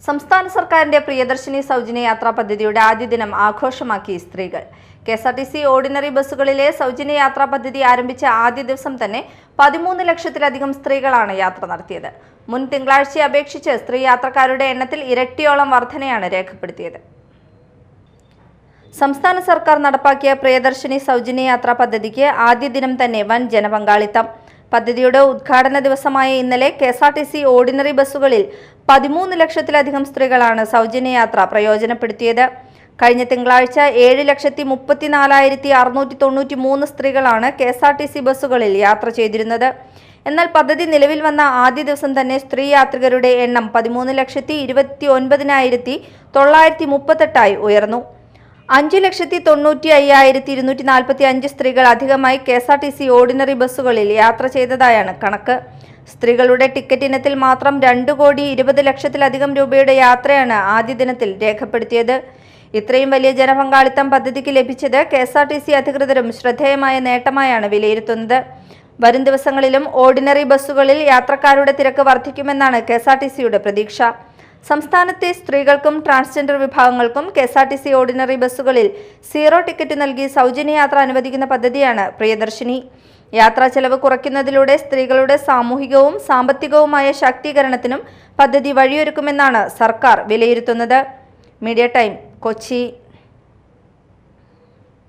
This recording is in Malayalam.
സംസ്ഥാന സർക്കാരിന്റെ പ്രിയദർശിനി സൗജന്യ യാത്രാ പദ്ധതിയുടെ ആദ്യ ദിനം ആഘോഷമാക്കി സ്ത്രീകൾ. കെഎസ്ആർടിസി ഓർഡിനറി ബസ്സുകളിലെ സൗജന്യ യാത്രാ പദ്ധതി ആരംഭിച്ച ആദ്യ ദിവസം തന്നെ 13 ലക്ഷത്തിലധികം സ്ത്രീകളാണ് യാത്ര നടത്തിയത്. മുൻ തിങ്കളാഴ്ചയെ അപേക്ഷിച്ച് സ്ത്രീ യാത്രക്കാരുടെ എണ്ണത്തിൽ ഇരട്ടിയോളം വർധനയാണ് രേഖപ്പെടുത്തിയത്. സംസ്ഥാന സർക്കാർ നടപ്പാക്കിയ പ്രിയദർശിനി സൗജന്യ യാത്രാ പദ്ധതിക്ക് ആദ്യ ദിനം തന്നെ വൻ ജനപങ്കാളിത്തം. പദ്ധതിയുടെ ഉദ്ഘാടന ദിവസമായ ഇന്നലെ കെഎസ്ആർടിസി ഓർഡിനറി ബസ്സുകളിൽ 13 ലക്ഷത്തിലധികം സ്ത്രീകളാണ് സൗജന്യ യാത്ര പ്രയോജനപ്പെടുത്തിയത്. കഴിഞ്ഞ തിങ്കളാഴ്ച 7,34,693 സ്ത്രീകളാണ് കെഎസ്ആർടിസി ബസ്സുകളിൽ യാത്ര ചെയ്തിരുന്നത്. എന്നാൽ പദ്ധതി നിലവിൽ വന്ന ആദ്യ ദിവസം തന്നെ സ്ത്രീ യാത്രികരുടെ എണ്ണം 13,29,938 ഉയർന്നു. 5,95,245 സ്ത്രീകൾ അധികമായി കെഎസ്ആർടിസി ഓർഡിനറി ബസ്സുകളിൽ യാത്ര ചെയ്തതായാണ് കണക്ക്. സ്ത്രീകളുടെ ടിക്കറ്റ് ഇനത്തിൽ മാത്രം 2,20,00,000-ലധികം രൂപയുടെ യാത്രയാണ് ആദ്യ ദിനത്തിൽ രേഖപ്പെടുത്തിയത്. ഇത്രയും വലിയ ജനപങ്കാളിത്തം പദ്ധതിക്ക് ലഭിച്ചത് കെഎസ്ആർടിസി അധികൃതരും ശ്രദ്ധേയമായ നേട്ടമായാണ് വിലയിരുത്തുന്നത്. വരും ദിവസങ്ങളിലും ഓർഡിനറി ബസ്സുകളിൽ യാത്രക്കാരുടെ തിരക്ക് വർദ്ധിക്കുമെന്നാണ് കെഎസ്ആർടിസിയുടെ പ്രതീക്ഷ. സംസ്ഥാനത്തെ സ്ത്രീകൾക്കും ട്രാൻസ്ജെൻഡർ വിഭാഗങ്ങൾക്കും കെഎസ്ആർടിസി ഓർഡിനറി ബസ്സുകളിൽ 0 ടിക്കറ്റ് നൽകി സൗജന്യ യാത്ര അനുവദിക്കുന്ന പദ്ധതിയാണ് പ്രിയദർശിനി. യാത്രാ ചെലവ് കുറയ്ക്കുന്നതിലൂടെ സ്ത്രീകളുടെ സാമൂഹികവും സാമ്പത്തികവുമായ ശാക്തീകരണത്തിനും പദ്ധതി വഴിയൊരുക്കുമെന്നാണ് സർക്കാർ വിലയിരുത്തുന്നത്. Media time, Kochi.